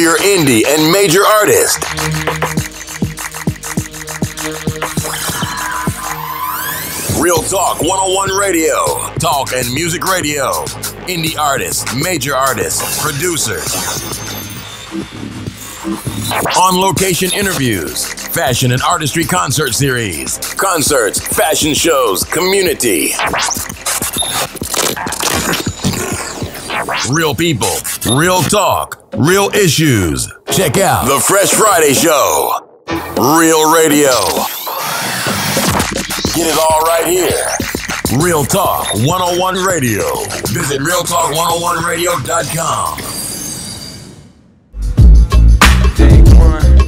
your indie and major artist. Real Talk 101 Radio. Talk and music radio. Indie artists, major artists, producers. On location interviews. Fashion and artistry concert series. Concerts, fashion shows, community. Real people, real talk, real issues. Check out The Fresh Friday Show. Real radio. Get it all right here. Real Talk 101 Radio. Visit realtalk101radio.com. Dae One.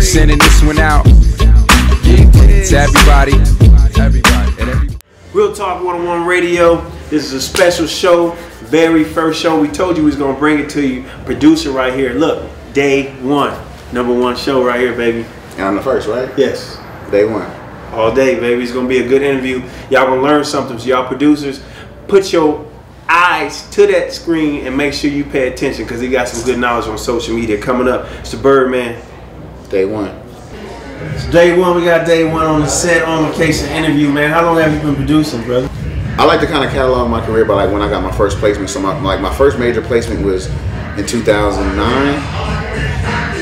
Sending this one out to everybody. Real Talk 101 Radio. This is a special show. Very first show. We told you we was going to bring it to you. Producer right here. Look, Dae One. #1 show right here, baby. And I'm the first, right? Yes. Dae One. All day, baby. It's going to be a good interview. Y'all going to learn something. So y'all producers, put your eyes to that screen and make sure you pay attention because he got some good knowledge on social media coming up. It's the Birdman. Dae One. It's Dae One. We got Dae One on the set, on location interview, man. How long have you been producing, brother? I like to kind of catalog my career by like when I got my first placement. So my first major placement was in 2009.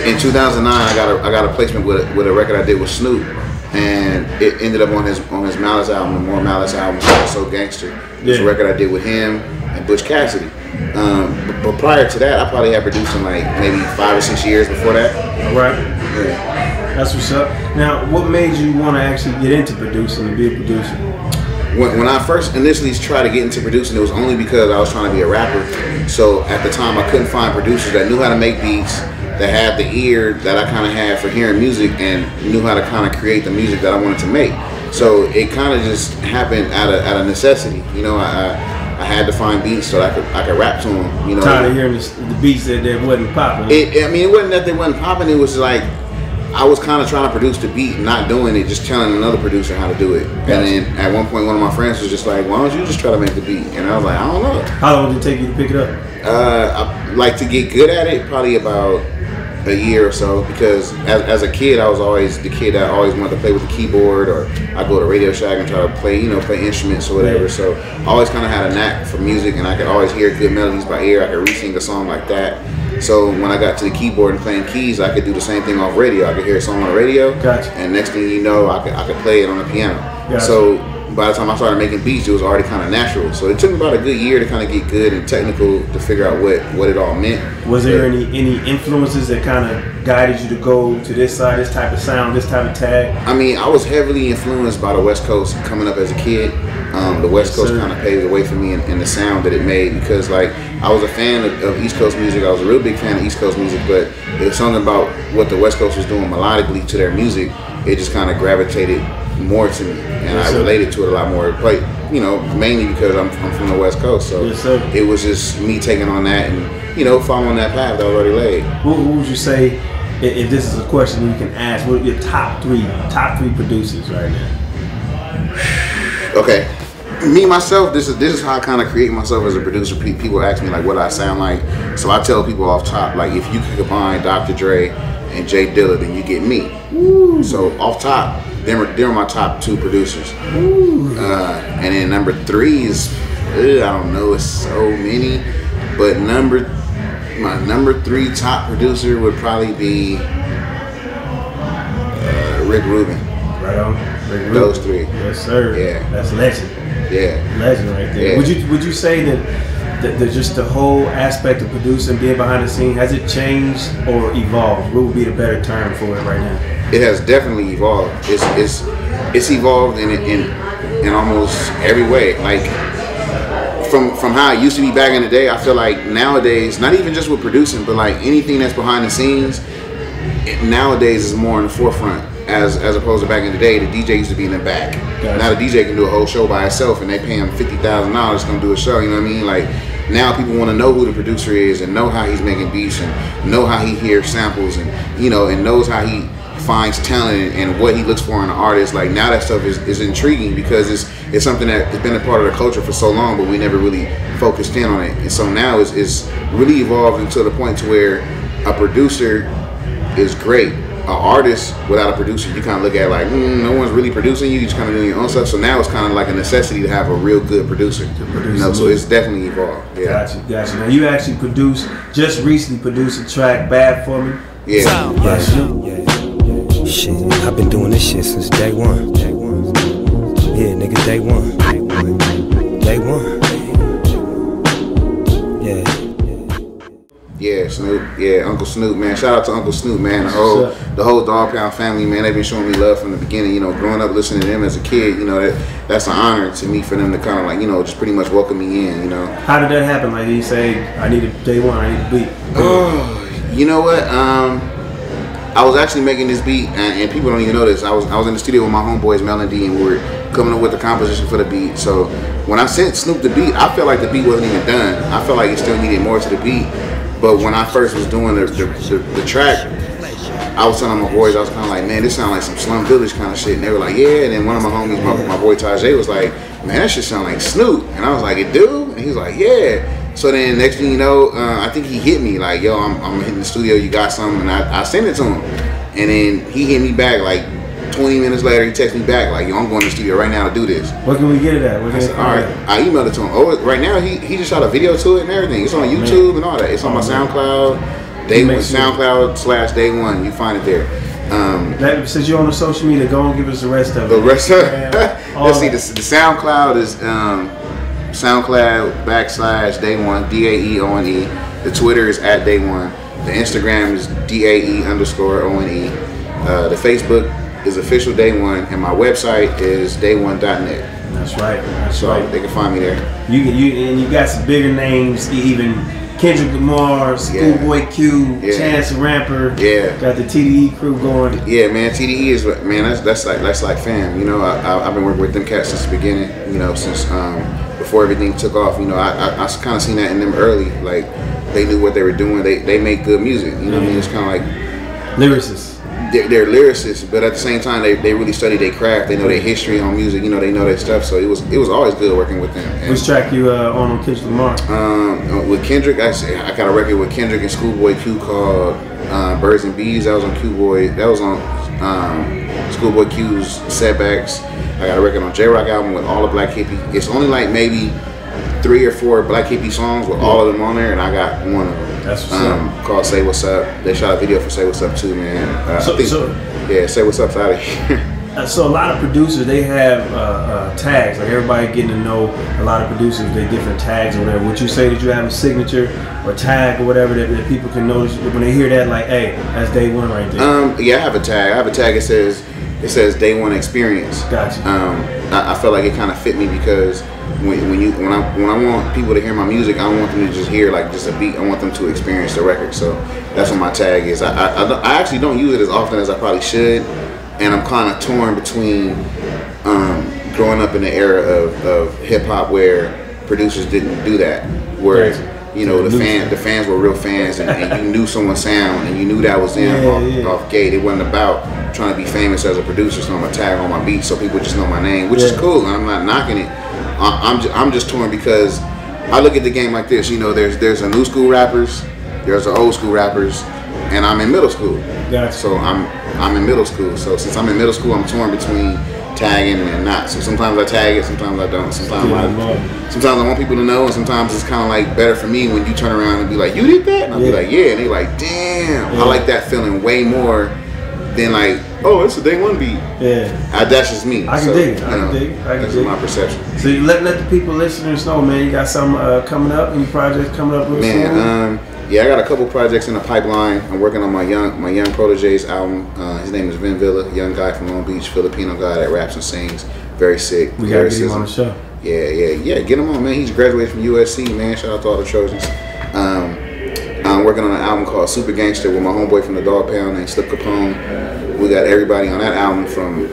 In 2009, I got a placement with a record I did with Snoop, and it ended up on his Malice album, the More Malice album, So Gangster. It was a record I did with him and Butch Cassidy. But prior to that, I probably had produced in like maybe 5 or 6 years before that. Right. Yeah. That's what's up. Now, what made you want to actually get into producing and be a producer? When I first initially tried to get into producing, it was only because I was trying to be a rapper. So at the time, I couldn't find producers that knew how to make beats, that had the ear that I kind of had for hearing music, and knew how to kind of create the music that I wanted to make. So it kind of just happened out of necessity. You know, I had to find beats so I could rap to them. You know, tired of hearing the beats that wasn't popping. I mean, it wasn't that they wasn't popping. It was like I was kind of trying to produce the beat, not doing it, just telling another producer how to do it. Gotcha. And then at one point, one of my friends was just like, "Why don't you just try to make the beat?" And I was like, "I don't know." How long did it take you to pick it up? I like to get good at it, probably about a year or so, because as a kid, I was always the kid that always wanted to play with the keyboard, or I go to Radio Shack and try to play, play instruments or whatever. So I always kind of had a knack for music, and I could always hear good melodies by ear. I could re-sing a song like that. So when I got to the keyboard and playing keys, I could do the same thing off radio. I could hear a song on the radio, gotcha. And next thing you know, I could play it on the piano. Gotcha. So by the time I started making beats, it was already kind of natural. So it took me about a good year to kind of get good and technical to figure out what it all meant. Was there any influences that kind of guided you to go to this side, this type of sound, this type of tag? I mean, I was heavily influenced by the West Coast coming up as a kid. The West Coast kind of paved the way for me in the sound that it made, because like I was a fan of East Coast music. I was a real big fan of East Coast music, but it was something about what the West Coast was doing melodically to their music. It just kind of gravitated more to me, and I related to it a lot more. Like, mainly because I'm from the West Coast, so it was just me taking on that and following that path that was already laid. What would you say, if this is a question you can ask, what are your top three producers right now? Okay. Me myself, this is how I kind of create myself as a producer. People ask me like what I sound like, so I tell people off top, like, if you could combine Dr. Dre and Jay Dilla, then you get me. Ooh. So off top, they're my top 2 producers. And then number 3 is I don't know, it's so many, but my number 3 top producer would probably be Rick Rubin. Right on. Rick Rubin. Those 3. Yes, sir. Yeah. That's legend. Yeah. Legend right there. Yeah. Would you say that just the whole aspect of producing, being behind the scene, has it changed or evolved? What would be the better term for it right now? It has definitely evolved. It's evolved in almost every way. Like from how it used to be back in the day, I feel like nowadays, not even just with producing, but like anything that's behind the scenes, nowadays is more in the forefront. As opposed to back in the day, the DJ used to be in the back. Gotcha. Now the DJ can do a whole show by himself, and they pay him $50,000 to come do a show. You know what I mean? Like now people want to know who the producer is and know how he's making beats and know how he hears samples and and knows how he finds talent and what he looks for in an artist. Like now that stuff is intriguing because it's something that has been a part of the culture for so long, but we never really focused in on it. And so now it's really evolved into the point to where a producer is great. An artist without a producer, you kind of look at like, no one's really producing you. You just kind of doing your own stuff. So now it's kind of like a necessity to have a real good producer. You know, so it's definitely evolved. Yeah. Gotcha. Now you actually just recently produced a track, "Bad for Me." Yeah. Yeah. Shit, I've been doing this shit since day one. Yeah, nigga, day one. Day one. Yeah. Yeah, Snoop. Yeah, Uncle Snoop, man. Shout out to Uncle Snoop, man. The whole Dog Pound family, man. They've been showing me love from the beginning. You know, growing up listening to them as a kid, you know, that's an honor to me for them to kind of like, you know, just pretty much welcome me in. You know. How did that happen? Like you say, I need a Dae One, I need a beat. Oh, you know what? I was actually making this beat, and people don't even know this. I was in the studio with my homeboys, Mel and D, and we were coming up with the composition for the beat. So when I sent Snoop the beat, I felt like the beat wasn't even done. I felt like it still needed more to the beat. But when I first was doing the track, I was telling my boys, I was kind of like, man, this sounds like some Slum Village kind of shit. And they were like, yeah. And then one of my homies, my boy Tajay, was like, man, that shit sound like Snoop. And I was like, it do? And he was like, yeah. So then next thing you know, I think he hit me like, yo, I'm hitting the studio, you got something? And I sent it to him. And then he hit me back like 20 minutes later, he texted me back like, yo, I'm going to the studio right now to do this. What can we get it at? I said, all right. I emailed it to him. Oh, right now he just shot a video to it and everything. It's on YouTube and all that. It's on my SoundCloud, Dae One, SoundCloud/Dae One. You find it there. Since you're on the social media, go and give us the rest of it. The rest of it. Let's see. The SoundCloud is SoundCloud /Dae One, DAEONE. The Twitter is @Dae One. The Instagram is DAE_ONE. The Facebook is official Dae One, and my website is dae1.net. That's right. They can find me there. You got some bigger names, even Kendrick Lamar, Schoolboy Q, Chance the Rapper. Yeah. Got the TDE crew going. Yeah, man. TDE is that's like fam. You know, I've been working with them cats since the beginning. You know, since before everything took off. You know, I kind of seen that in them early. Like they knew what they were doing. They make good music. You know what I mean? It's kind of like lyricists. They're lyricists, but at the same time, they really study their craft. They know their history on music. You know, they know their stuff. So it was always good working with them. And, which track you on Kendrick Lamar? With Kendrick, I got a record with Kendrick and Schoolboy Q called Birds and Beez. That was on Q-Boy. That was on Schoolboy Q's Setbacks. I got a record on Jay Rock album with all the Black Hippie. It's only like maybe 3 or 4 Black Hippie songs with all of them on there, and I got one of them. That's what's up. Called Say What's Up. They shot a video for Say What's Up too, man. Say What's Up's out of here. So a lot of producers, they have tags. Like everybody getting to know a lot of producers, they different tags or whatever. Would you say that you have a signature or tag or whatever that people can notice when they hear that? Like, hey, that's Dae One right there. Yeah, I have a tag. I have a tag. It says Dae One Experience. Gotcha. I felt like it kind of fit me because when I want people to hear my music, I don't want them to just hear like just a beat. I want them to experience the record. So that's what my tag is. I actually don't use it as often as I probably should, and I'm kind of torn between growing up in the era of hip hop where producers didn't do that, where you know the fans were real fans, and you knew someone's sound and you knew that was them off gate. It wasn't about trying to be famous as a producer, so I'm gonna tag on my beat so people just know my name, which is cool. I'm not knocking it. I'm just torn because I look at the game like this. You know, there's a new school rappers, there's a old school rappers, and I'm in middle school. Gotcha. So I'm in middle school. So since I'm in middle school, I'm torn between tagging and not. So sometimes I tag it, sometimes I don't. Sometimes I want people to know, and sometimes it's kind of like better for me when you turn around and be like, "You did that," and I'll be like, "Yeah," and they're like, "Damn." I like that feeling way more than like, "Oh, it's a Dae One beat." Yeah. That's just me. I can dig it. I can dig it. That's my perception. So you let the people listeners know, man. You got some coming up, any projects coming up real soon? Yeah, I got a couple projects in the pipeline. I'm working on my young protege's album. His name is Vin Villa, young guy from Long Beach, Filipino guy that raps and sings. Very sick. We gotta get him on the show. Yeah. Get him on, man. He's graduated from USC, man. Shout out to all the Trojans. I'm working on an album called Super Gangster with my homeboy from the Dog Pound named Slip Capone. We got everybody on that album from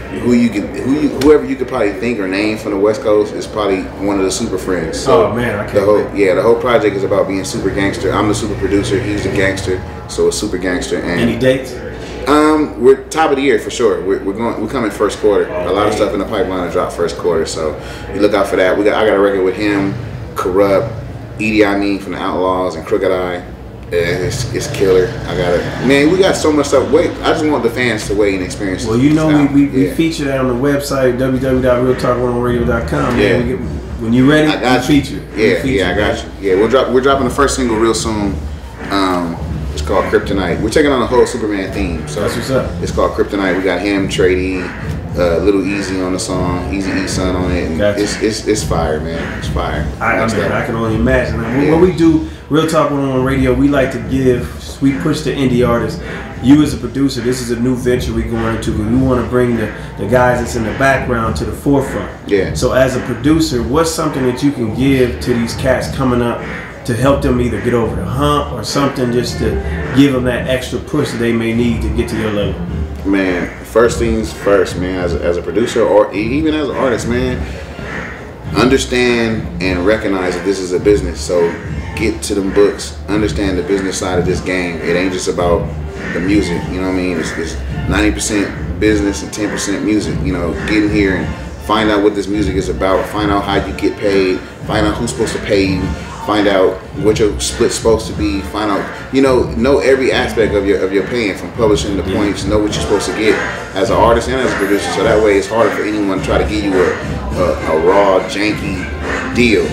whoever you could probably think or name from the West Coast is probably one of the super friends. So oh man, I can't wait. The whole project is about being super gangster. I'm the super producer, he's the gangster, so it's super gangster. And any dates? We're top of the year for sure. We're coming first quarter. A lot of stuff in the pipeline to drop first quarter, so you look out for that. I got a record with him, Corrupt, Edie Amin from the Outlaws, and Crooked Eye. It's killer. Man, we got so much stuff. Wait, I just want the fans to wait and experience. Well, you know, we feature that on the website www.realtalk1radio.com. Yeah. When you're ready, I got we you. feature. Yeah, I got you. Yeah, we're dropping the first single real soon. It's called Kryptonite. We're taking on the whole Superman theme. So that's what's up. It's called Kryptonite. We got him, Trady, Little Easy on the song, Easy E Son on it. And gotcha. It's fire, man. It's fire. I can only imagine. When we do Real Talk 101 Radio, we like to we push the indie artists. You as a producer, this is a new venture we're going into. We want to bring the guys that's in the background to the forefront. Yeah. So as a producer, what's something that you can give to these cats coming up to help them either get over the hump or something, just to give them that extra push that they may need to get to your level? Man, first things first, man, as a producer or even as an artist, man, understand and recognize that this is a business. So get to them books, understand the business side of this game. It ain't just about the music, you know what I mean? It's 90% business and 10% music. You know, get in here and find out what this music is about, find out how you get paid, find out who's supposed to pay you, find out what your split's supposed to be, find out, know every aspect of your paying, from publishing to points, know what you're supposed to get as an artist and as a producer, so that way it's harder for anyone to try to give you a raw, janky deal,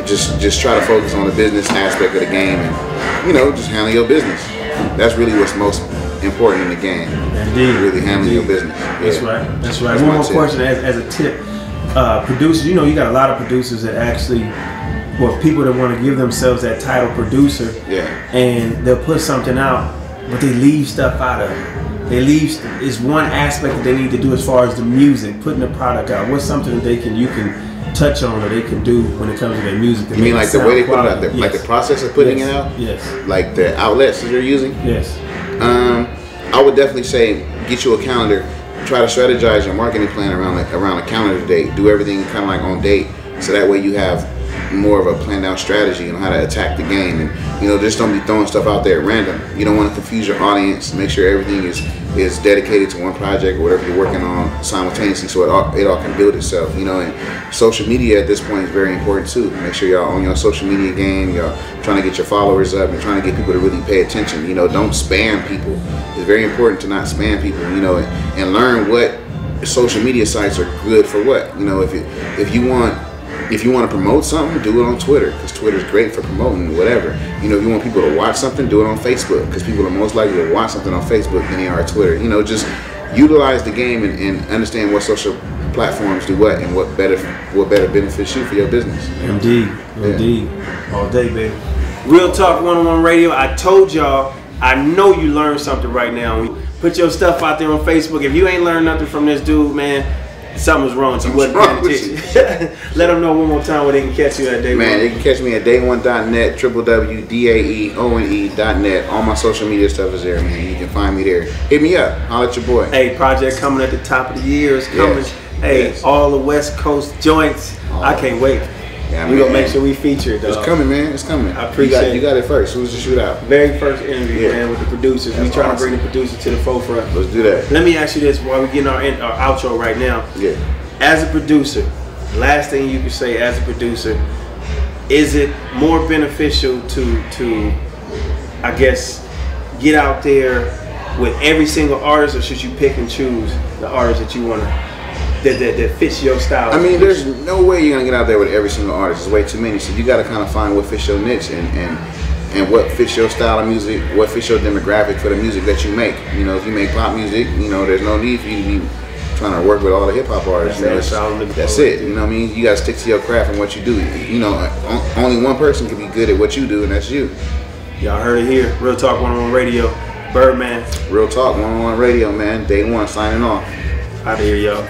just try to focus on the business aspect of the game and, just handle your business. That's really what's most important in the game. Indeed. Really handling your business. That's right. That's right. One more question as a tip. Producers, you got a lot of producers that actually, people that want to give themselves that title producer, and they'll put something out, but they leave stuff out of it. It's one aspect that they need to do as far as the music, putting the product out. What's something that you can touch on or they can do when it comes to their music? You mean like the way they put it out there, like the process of putting it out? Yes. Like the outlets that you're using? Yes. I would definitely say get you a calendar. Try to strategize your marketing plan around a calendar date. Do everything kind of like on date, so that way you have more of a planned out strategy on how to attack the game, and just don't be throwing stuff out there at random. You don't want to confuse your audience. Make sure everything is dedicated to one project or whatever you're working on simultaneously, so it all can build itself. And social media at this point is very important too. Make sure y'all on your social media game. Y'all trying to get your followers up and trying to get people to really pay attention. Don't spam people. It's very important to not spam people. And learn what social media sites are good for what. If you want to promote something, do it on Twitter, because Twitter's great for promoting whatever. If you want people to watch something, do it on Facebook, because people are most likely to watch something on Facebook than they are Twitter. Just utilize the game and understand what social platforms do what, and what better benefits you for your business. Indeed. All day, baby. Real Talk 101 Radio. I told y'all, I know you learned something right now. Put your stuff out there on Facebook. If you ain't learned nothing from this dude, man, something was wrong. You wasn't paying attention. Let them know one more time where they can catch you at Dae One. Man, they can catch me at daeone.net, www.daeone.net. All my social media stuff is there, man. You can find me there. Hit me up. Holla at your boy. Hey, project coming at the top of the year is coming. Yes. Hey, yes. All the West Coast joints. I can't wait. Yeah, we're going to make sure we feature it, dog. It's coming, man. It's coming. I appreciate it. You got it first. Who's the shootout? Very first interview, man, with the producers. That's We trying awesome. to bring the producers to the forefront. Let's do that. Let me ask you this while we getting our outro right now. Yeah. As a producer, last thing you can say as a producer, is it more beneficial to I guess, get out there with every single artist, or should you pick and choose the artist that you want to, that fits your style? I mean, there's no way you're gonna get out there with every single artist. There's way too many. So you got to kind of find what fits your niche and what fits your style of music, what fits your demographic for the music that you make. If you make pop music, there's no need for you to be trying to work with all the hip hop artists. That's it. You know what I mean? You got to stick to your craft and what you do. Only one person can be good at what you do, and that's you. Y'all heard it here. Real Talk 101 Radio. Birdman. Real Talk 101 Radio, man. Dae One signing off. Out of here, y'all.